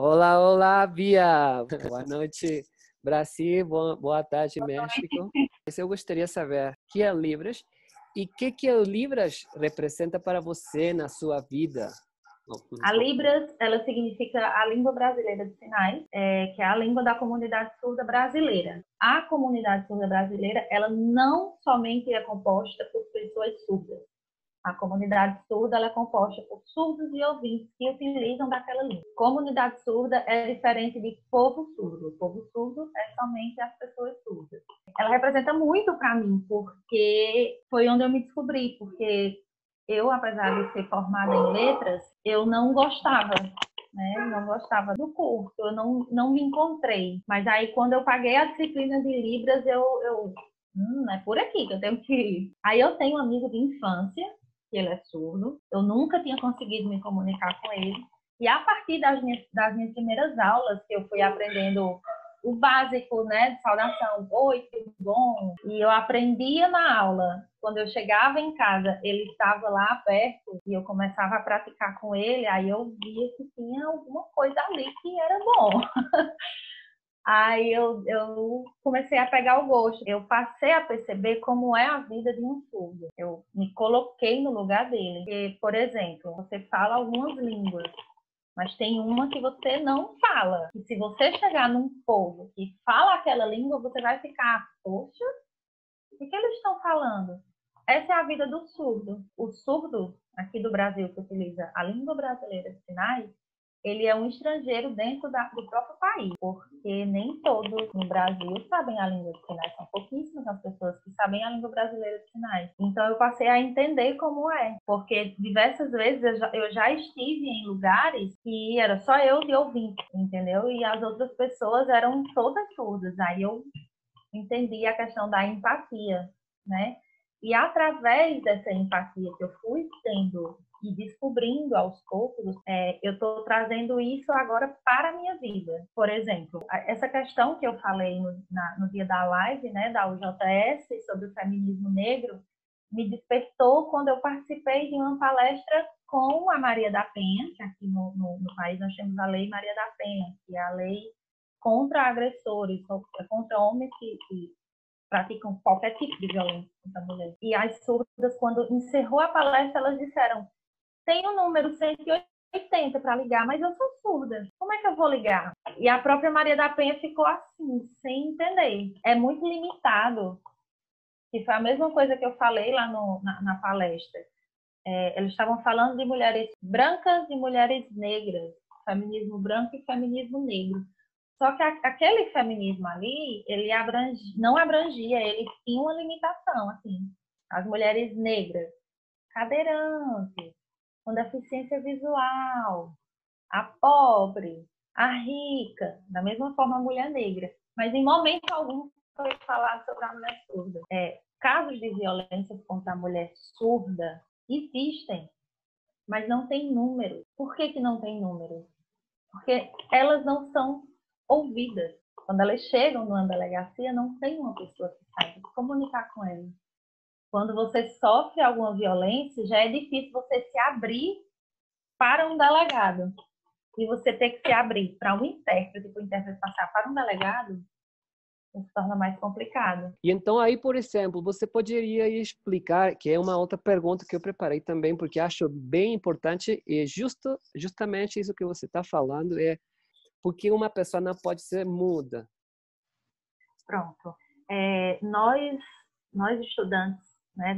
Olá, olá, Bia. Boa noite, Brasil. Boa tarde, México. Eu gostaria de saber o que é Libras e o que o Libras representa para você na sua vida. A Libras, ela significa a língua brasileira de sinais, que é a língua da comunidade surda brasileira. A comunidade surda brasileira, ela não somente é composta por pessoas surdas. A comunidade surda ela é composta por surdos e ouvintes que utilizam daquela língua. Comunidade surda é diferente de povo surdo. O povo surdo é somente as pessoas surdas. Ela representa muito para mim, porque foi onde eu me descobri, porque eu, apesar de ser formada em letras, eu não gostava, né? Não gostava do curso, eu não me encontrei. Mas aí, quando eu paguei a disciplina de Libras, é por aqui que eu tenho que ir. Aí eu tenho um amigo de infância, que ele é surdo, eu nunca tinha conseguido me comunicar com ele. E a partir das minhas primeiras aulas, que eu fui aprendendo o básico, né, de saudação, oi, tudo bom? E eu aprendia na aula. Quando eu chegava em casa, ele estava lá perto e eu começava a praticar com ele, aí eu via que tinha alguma coisa ali que era bom. Aí eu comecei a pegar o gosto. Eu passei a perceber como é a vida de um surdo. Eu me coloquei no lugar dele. Porque, por exemplo, você fala algumas línguas, mas tem uma que você não fala. E se você chegar num povo que fala aquela língua, você vai ficar, poxa, o que eles estão falando? Essa é a vida do surdo. O surdo aqui do Brasil que utiliza a língua brasileira de sinais, ele é um estrangeiro dentro do próprio país, porque nem todos no Brasil sabem a língua de sinais, são pouquíssimas as pessoas que sabem a língua brasileira de sinais. Então eu passei a entender como é, porque diversas vezes eu já estive em lugares que era só eu de ouvinte, entendeu? E as outras pessoas eram todas surdas. Aí eu entendi a questão da empatia, né? E através dessa empatia que eu fui tendo e descobrindo aos poucos, eu estou trazendo isso agora para a minha vida. Por exemplo, essa questão que eu falei no dia da live, né, da UJS, sobre o feminismo negro, me despertou quando eu participei de uma palestra com a Maria da Penha, que aqui no país nós temos a Lei Maria da Penha, que é a lei contra agressores, contra homens que praticam qualquer tipo de violência contra a mulher. E as surdas, quando encerrou a palestra, elas disseram: tem o número 180 para ligar, mas eu sou surda. Como é que eu vou ligar? E a própria Maria da Penha ficou assim, sem entender. É muito limitado. Que foi a mesma coisa que eu falei lá na palestra. Eles estavam falando de mulheres brancas e mulheres negras, feminismo branco e feminismo negro. Só que aquele feminismo ali, ele não abrangia, ele tinha uma limitação, assim. As mulheres negras, cadeirantes, com deficiência visual, a pobre, a rica, da mesma forma a mulher negra. Mas em momento algum foi falar sobre a mulher surda. Casos de violência contra a mulher surda existem, mas não tem número. Por que não tem número? Porque elas não são ouvidas. Quando elas chegam numa delegacia, não tem uma pessoa que saiba comunicar com elas. Quando você sofre alguma violência, já é difícil você se abrir para um delegado. E você ter que se abrir para um intérprete, para o intérprete passar para um delegado, se torna mais complicado. E então aí, por exemplo, você poderia explicar, que é uma outra pergunta que eu preparei também, porque acho bem importante, e justamente isso que você está falando, é porque uma pessoa não pode ser muda. Pronto. Nós estudantes, né,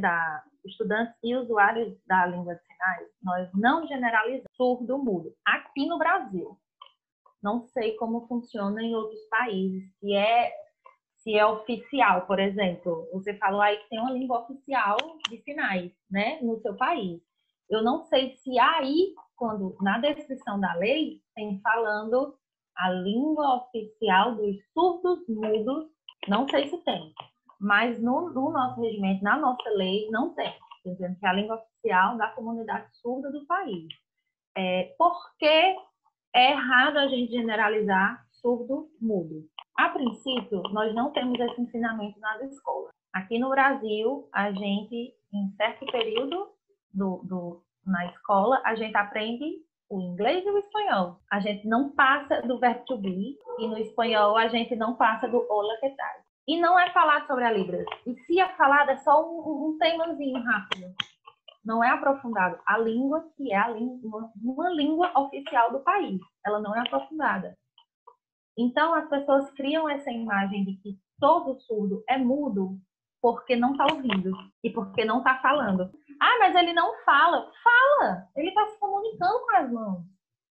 estudantes e usuários da língua de sinais, nós não generalizamos surdo mudo. Aqui no Brasil, não sei como funciona em outros países, se é oficial, por exemplo. Você falou aí que tem uma língua oficial de sinais, né, no seu país. Eu não sei se aí, quando na descrição da lei, tem falando a língua oficial dos surdos mudos, não sei se tem. Mas no nosso regimento, na nossa lei, não tem. Dizendo que é a língua oficial da comunidade surda do país. Por que é errado a gente generalizar surdo-mudo? A princípio, nós não temos esse ensinamento nas escolas. Aqui no Brasil, a gente, em certo período na escola, a gente aprende o inglês e o espanhol. A gente não passa do verbo to be, e no espanhol a gente não passa do hola, que tal. E não é falar sobre a Libras. E se é falado, é só um temazinho rápido. Não é aprofundado. A língua, que é uma língua oficial do país, ela não é aprofundada. Então, as pessoas criam essa imagem de que todo surdo é mudo porque não está ouvindo e porque não está falando. Ah, mas ele não fala. Fala! Ele está se comunicando com as mãos.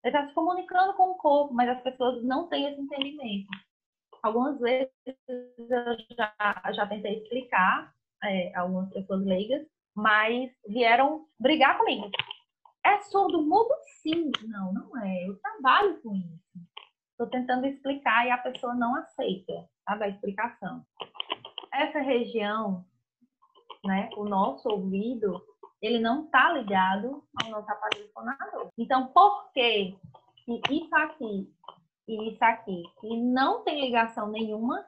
Ele está se comunicando com o corpo, mas as pessoas não têm esse entendimento. Algumas vezes eu já tentei explicar a algumas pessoas leigas, mas vieram brigar comigo. É surdo mudo? Sim. Não, não é. Eu trabalho com isso. Estou tentando explicar e a pessoa não aceita, sabe, a explicação. Essa região, né, o nosso ouvido, ele não está ligado ao nosso aparelho fonador. Então, por que isso aqui e isso aqui, que não tem ligação nenhuma,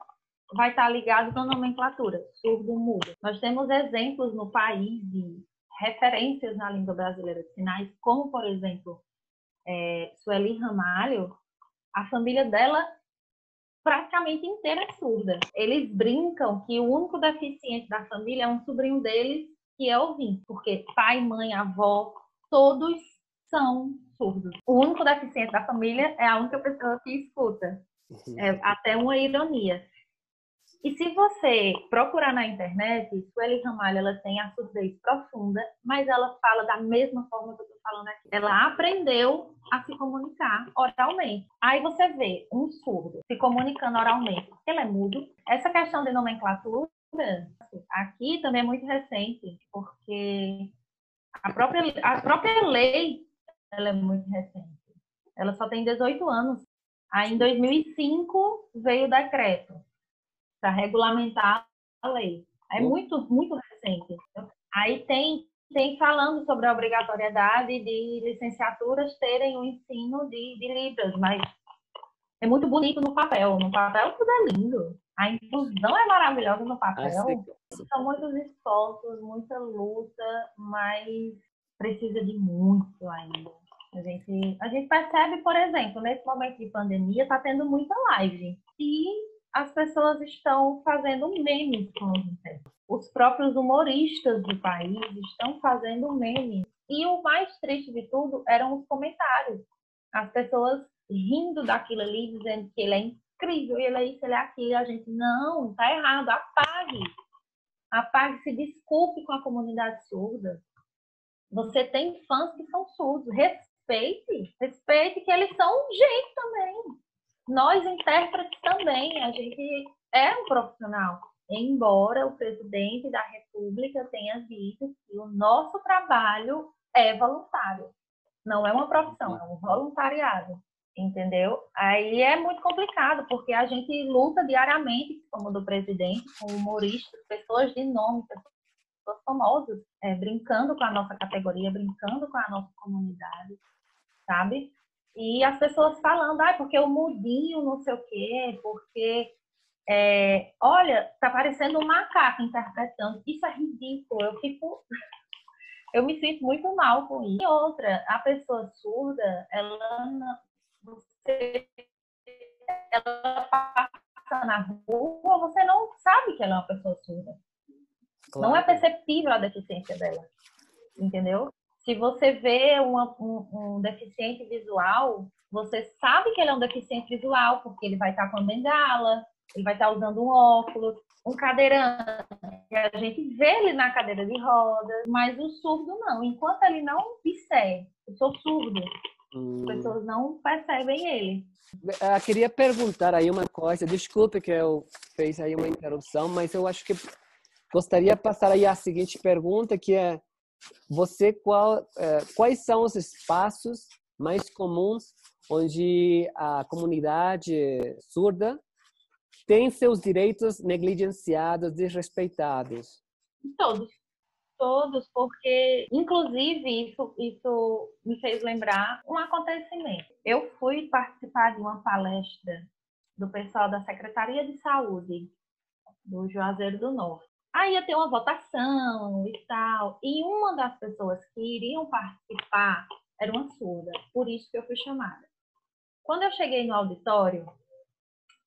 vai estar ligado na nomenclatura, surdo-mudo? Nós temos exemplos no país de referências na língua brasileira de sinais, como, por exemplo, Sueli Ramalho. A família dela praticamente inteira é surda. Eles brincam que o único deficiente da família é um sobrinho deles que é ouvinte, porque pai, mãe, avó, todos são surdos. O único deficiente da família é a única pessoa que escuta. É até uma ironia. E se você procurar na internet, Sueli Ramalho, ela tem a surdez profunda, mas ela fala da mesma forma que eu estou falando aqui. Ela aprendeu a se comunicar oralmente. Aí você vê um surdo se comunicando oralmente, porque ele é mudo. Essa questão de nomenclatura aqui também é muito recente, porque a própria lei ela é muito recente. Ela só tem 18 anos. Aí em 2005 veio o decreto para regulamentar a lei. É muito, muito recente. Aí tem falando sobre a obrigatoriedade de licenciaturas terem o ensino de Libras, mas é muito bonito no papel. No papel tudo é lindo. A inclusão é maravilhosa no papel. São muitos esforços, muita luta, mas precisa de muito ainda. A gente percebe, por exemplo, nesse momento de pandemia, está tendo muita live. E as pessoas estão fazendo memes com os intérpretes. Os próprios humoristas do país estão fazendo memes. E o mais triste de tudo eram os comentários. As pessoas rindo daquilo ali, dizendo que ele é incrível, ele é isso, ele é aquilo. A gente, não, tá errado, apague. Apague, se desculpe com a comunidade surda. Você tem fãs que são surdos. Respeite que eles são gente também. Nós, intérpretes, também. A gente é um profissional. Embora o presidente da República tenha dito que o nosso trabalho é voluntário. Não é uma profissão, é um voluntariado. Entendeu? Aí é muito complicado, porque a gente luta diariamente, como do presidente, com humoristas, pessoas de nome, pessoas famosas, brincando com a nossa categoria, brincando com a nossa comunidade, sabe? E as pessoas falando, porque o mudinho, não sei o quê, porque, olha, tá parecendo um macaco interpretando. Isso é ridículo. Eu me sinto muito mal com isso. E outra, a pessoa surda, ela passa na rua, você não sabe que ela é uma pessoa surda. Claro. Não é perceptível a deficiência dela, entendeu? Se você vê um deficiente visual, você sabe que ele é um deficiente visual, porque ele vai estar com a bengala, ele vai estar usando um óculos, um cadeirante, a gente vê ele na cadeira de rodas, mas o surdo não. Enquanto ele não disser, eu sou surdo, as pessoas não percebem ele. Eu queria perguntar aí uma coisa, desculpe que eu fiz aí uma interrupção, mas eu acho que gostaria de passar aí a seguinte pergunta, que é quais são os espaços mais comuns onde a comunidade surda tem seus direitos negligenciados, desrespeitados? Todos, porque, inclusive, isso me fez lembrar um acontecimento. Eu fui participar de uma palestra do pessoal da Secretaria de Saúde do Juazeiro do Norte. Aí ia ter uma votação e tal, e uma das pessoas que iriam participar era uma surda, por isso que eu fui chamada. Quando eu cheguei no auditório,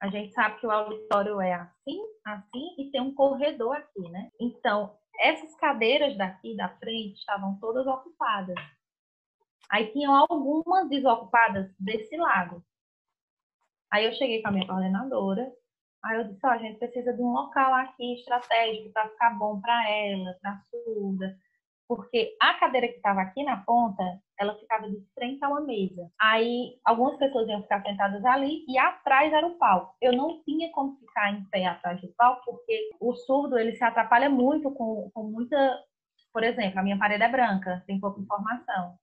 a gente sabe que o auditório é assim, assim, e tem um corredor aqui, né? Então, essas cadeiras daqui da frente estavam todas ocupadas. Aí tinham algumas desocupadas desse lado. Aí eu cheguei com a minha coordenadora, aí eu disse, a gente precisa de um local aqui estratégico para ficar bom para ela, para a surda, porque a cadeira que estava aqui na ponta, ela ficava de frente a uma mesa. Aí algumas pessoas iam ficar sentadas ali e atrás era o palco. Eu não tinha como ficar em pé atrás do palco, porque o surdo ele se atrapalha muito com muita... Por exemplo, a minha parede é branca, tem pouca informação.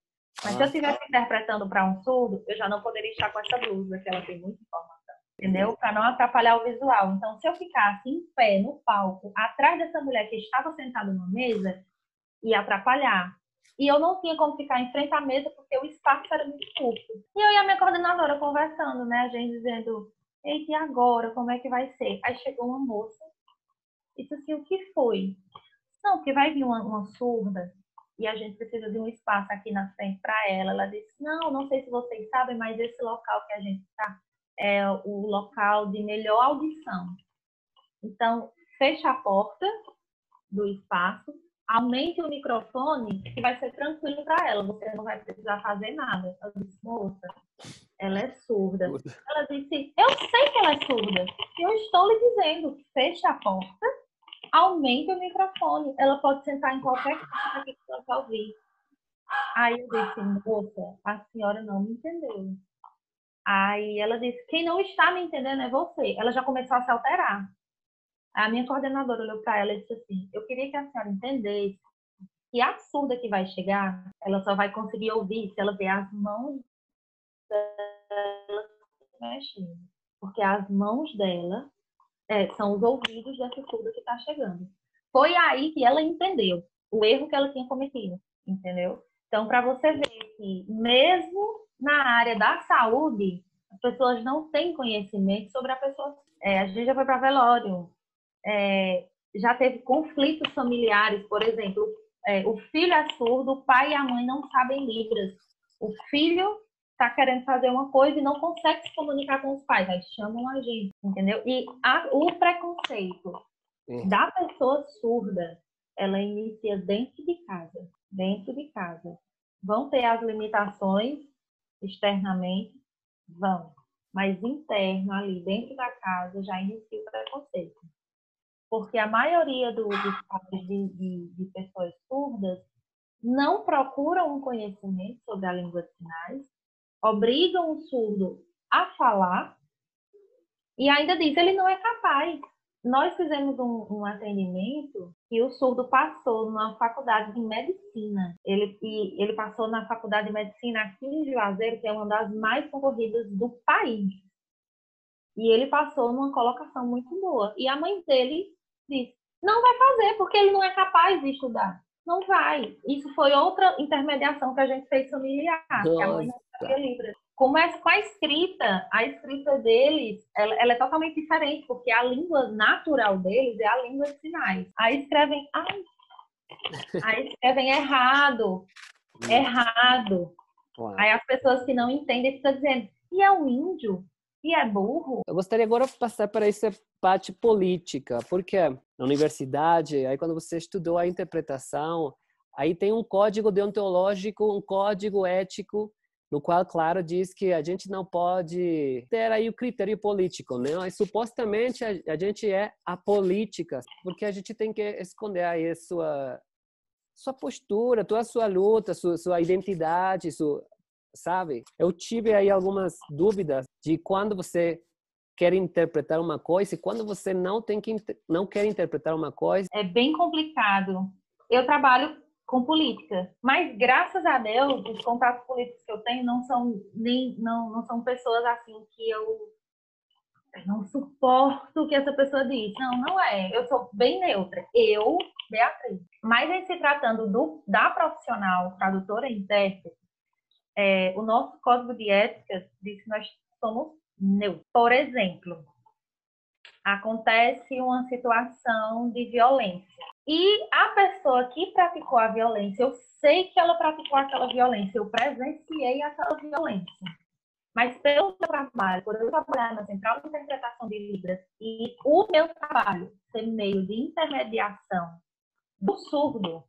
Mas se eu estivesse interpretando para um surdo, eu já não poderia estar com essa blusa, que ela tem muita informação, entendeu? Para não atrapalhar o visual. Então, se eu ficasse em pé no palco, atrás dessa mulher que estava sentada numa mesa, ia atrapalhar. E eu não tinha como ficar em frente à mesa, porque o espaço era muito curto. E eu e a minha coordenadora conversando, né? A gente dizendo, eita, e agora? Como é que vai ser? Aí chegou uma moça e disse assim, o que foi? Não, porque vai vir uma surda e a gente precisa de um espaço aqui na frente para ela. Ela disse, não sei se vocês sabem, mas esse local que a gente está é o local de melhor audição. Então, fecha a porta do espaço, aumente o microfone, que vai ser tranquilo para ela. Você não vai precisar fazer nada. Eu disse, moça, ela é surda. Ela disse, eu sei que ela é surda. Eu estou lhe dizendo, feche a porta, aumente o microfone. Ela pode sentar em qualquer canto que ela vai ouvir. Aí eu disse, moça, a senhora não me entendeu. Aí ela disse, quem não está me entendendo é você. Ela já começou a se alterar. A minha coordenadora olhou para ela e disse assim, eu queria que a senhora entendesse que a surda que vai chegar, ela só vai conseguir ouvir se ela ver as mãos dela se mexendo. Porque as mãos dela são os ouvidos dessa surda que está chegando. Foi aí que ela entendeu o erro que ela tinha cometido, entendeu? Então, para você ver que mesmo na área da saúde, as pessoas não têm conhecimento sobre a pessoa. A gente já foi para velório, já teve conflitos familiares, por exemplo, o filho é surdo, o pai e a mãe não sabem Libras. O filho está querendo fazer uma coisa e não consegue se comunicar com os pais, aí chamam a gente, entendeu? E o preconceito da pessoa surda, ela inicia dentro de casa, dentro de casa. Vão ter as limitações externamente, vão, mas interno ali dentro da casa já inicia o preconceito. Porque a maioria dos casos de pessoas surdas não procuram um conhecimento sobre a língua de sinais, obrigam o surdo a falar e ainda diz, ele não é capaz. Nós fizemos um atendimento e o surdo passou numa faculdade de medicina. Ele passou na faculdade de medicina aqui em Juazeiro, que é uma das mais concorridas do país. E ele passou numa colocação muito boa. E a mãe dele disse, não vai fazer, porque ele não é capaz de estudar. Não vai. Isso foi outra intermediação que a gente fez familiar, que a mãe não sabia Libras. Como é com a escrita deles, ela é totalmente diferente, porque a língua natural deles é a língua de sinais. Aí escrevem errado. Aí as pessoas que não entendem ficam dizendo, e é um índio? E é burro? Eu gostaria agora de passar para essa parte política, porque na universidade, aí quando você estudou a interpretação, aí tem um código deontológico, um código ético, no qual, claro, diz que a gente não pode ter aí o critério político, né? Mas, supostamente a gente é apolítica, porque a gente tem que esconder aí a sua postura, a sua luta, sua identidade, sabe? Eu tive aí algumas dúvidas de quando você quer interpretar uma coisa e quando você não quer interpretar uma coisa. É bem complicado. Eu trabalho com política, mas graças a Deus os contatos políticos que eu tenho não são pessoas assim que eu não suporto o que essa pessoa diz. Não é. Eu sou bem neutra. Eu, Beatriz. Mas em se tratando da profissional tradutora e intérprete, o nosso código de ética diz que nós somos neutros. Por exemplo, acontece uma situação de violência E a pessoa que praticou a violência, eu sei que ela praticou aquela violência, eu presenciei aquela violência. Mas pelo meu trabalho, por eu trabalhar na Central de Interpretação de Libras e o meu trabalho ser meio de intermediação do surdo,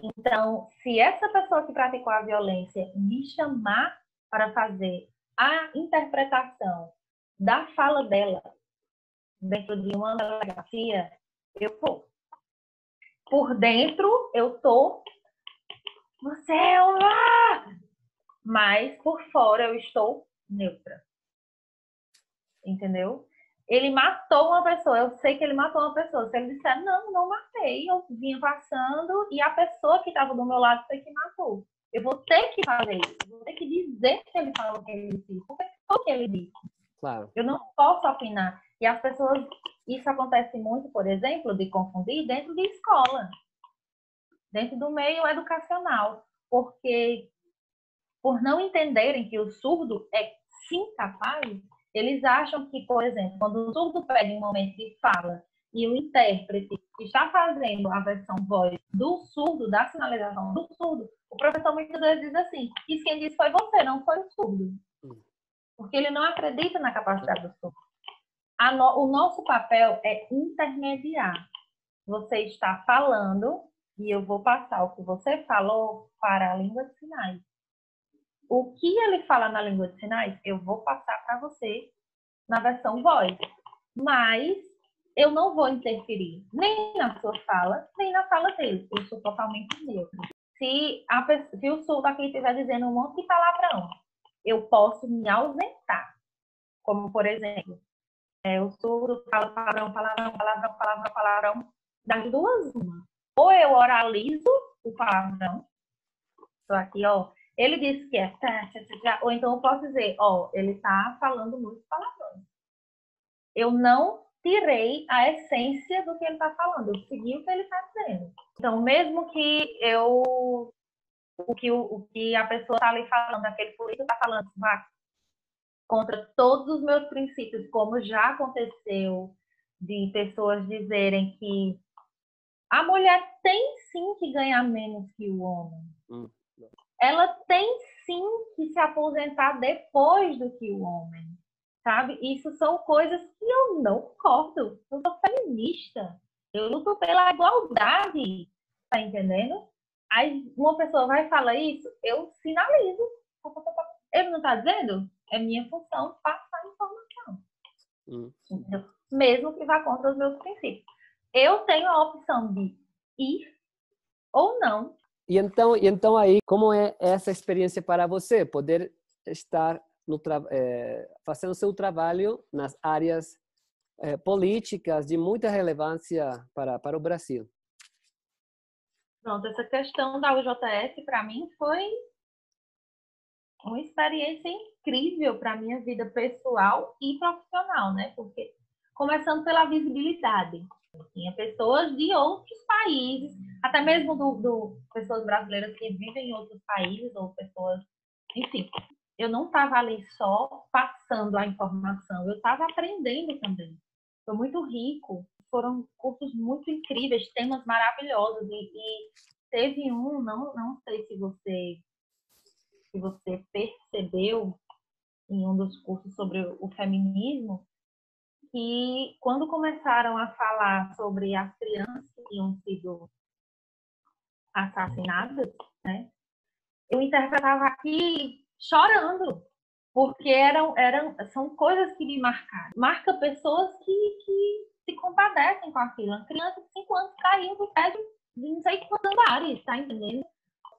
então, se essa pessoa que praticou a violência me chamar para fazer a interpretação da fala dela dentro de uma delegacia, eu vou. Por dentro, eu tô, você é uma... Mas por fora eu estou neutra. Entendeu? Ele matou uma pessoa, eu sei que ele matou uma pessoa. Se ele disser, não, não matei, eu vinha passando e a pessoa que estava do meu lado foi que matou. Eu vou ter que fazer isso, eu vou ter que dizer que ele falou o que ele disse, porque foi o que ele disse. Claro. Eu não posso opinar. E as pessoas, isso acontece muito, por exemplo, de confundir dentro de escola, dentro do meio educacional, porque por não entenderem que o surdo é sim capaz, eles acham que, por exemplo, quando o surdo pede um momento de fala e o intérprete está fazendo a versão voz do surdo, da sinalização do surdo, o professor muitas vezes diz assim, isso quem disse foi você, não foi o surdo. Porque ele não acredita na capacidade do surdo. O nosso papel é intermediar. Você está falando e eu vou passar o que você falou para a língua de sinais. O que ele fala na língua de sinais, eu vou passar para você na versão voz. Mas eu não vou interferir nem na sua fala, nem na fala dele. Eu sou totalmente neutra. Se o surdo aqui estiver dizendo um monte de palavrão, eu posso me ausentar. Como, por exemplo, o surdo fala palavrão, palavrão, palavrão, palavrão, palavrão. Das duas, uma. Ou eu oralizo o palavrão. Estou aqui, ó. Ele disse que é ou então eu posso dizer, ó, ele está falando muito palavrão. Eu não tirei a essência do que ele está falando, eu segui o que ele está dizendo. Então, mesmo que o que a pessoa está ali falando, aquele político está falando, vá contra todos os meus princípios, como já aconteceu de pessoas dizerem que a mulher tem sim que ganhar menos que o homem. Ela tem sim que se aposentar depois do que o homem, sabe? Isso são coisas que eu não concordo. Eu sou feminista. Eu luto pela igualdade, tá entendendo? Aí uma pessoa vai falar isso, eu sinalizo. Ele não tá dizendo? É minha função passar a informação. Então, mesmo que vá contra os meus princípios. Eu tenho a opção de ir ou não. E então aí, como é essa experiência para você? Poder estar fazendo seu trabalho nas áreas políticas de muita relevância para o Brasil. Pronto, essa questão da UJF, para mim, foi uma experiência incrível para a minha vida pessoal e profissional, né? Porque, começando pela visibilidade. Tinha pessoas de outros países, até mesmo pessoas brasileiras que vivem em outros países, ou pessoas, enfim. Eu não estava ali só passando a informação, eu estava aprendendo também. Foi muito rico, foram cursos muito incríveis, temas maravilhosos, e teve não sei se você percebeu em um dos cursos sobre o feminismo, que quando começaram a falar sobre as crianças que tinham sido assassinadas, né, eu interpretava aqui chorando, porque são coisas que me marcaram. Marca pessoas que se compadecem com aquilo. Uma criança de 5 anos caiu do prédio de não sei quantos andares, tá entendendo?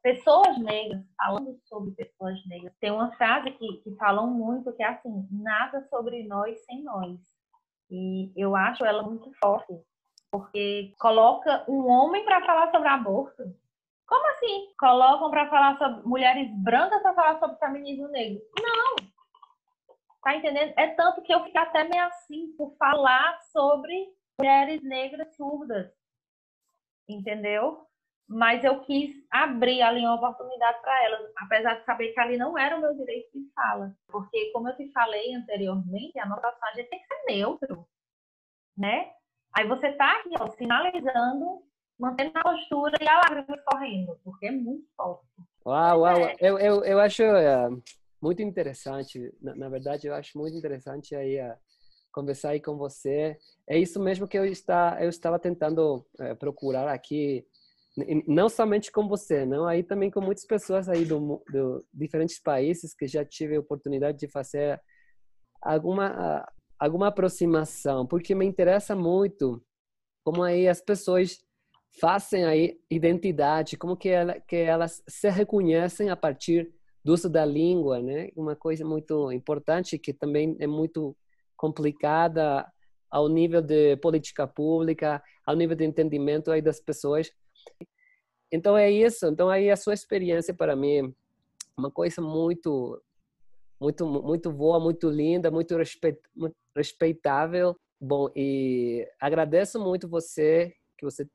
Pessoas negras, falando sobre pessoas negras. Tem uma frase que falam muito, que é assim, nada sobre nós sem nós. E eu acho ela muito forte, porque coloca um homem para falar sobre aborto. Como assim? Colocam para falar sobre mulheres brancas para falar sobre feminismo negro? Não! Tá entendendo? É tanto que eu fico até meio assim por falar sobre mulheres negras surdas. Entendeu? Mas eu quis abrir ali uma oportunidade para elas, apesar de saber que ali não era o meu direito de fala. Porque, como eu te falei anteriormente, a notação a gente tem que ser neutro, né? Aí você está aqui, ó, sinalizando, mantendo a postura e a lágrima escorrendo, porque é muito forte. Uau, Pois uau. é. Eu acho muito interessante. Na verdade, eu acho muito interessante aí conversar aí com você. É isso mesmo que eu estava tentando procurar aqui, não somente com você, não, aí também com muitas pessoas aí do diferentes países que já tive a oportunidade de fazer alguma aproximação, porque me interessa muito como aí as pessoas fazem aí identidade, como que elas se reconhecem a partir do uso da língua, né? Uma coisa muito importante que também é muito complicada ao nível de política pública, ao nível de entendimento aí das pessoas. Então é isso. Então aí a sua experiência para mim uma coisa muito boa, muito linda, muito respeitável. Bom, e agradeço muito você que você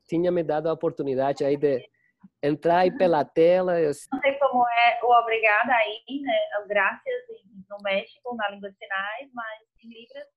tinha me dado a oportunidade aí de entrar aí pela tela. Não sei como é o obrigada aí, né? Graças no México, na língua de sinais, mas em Libras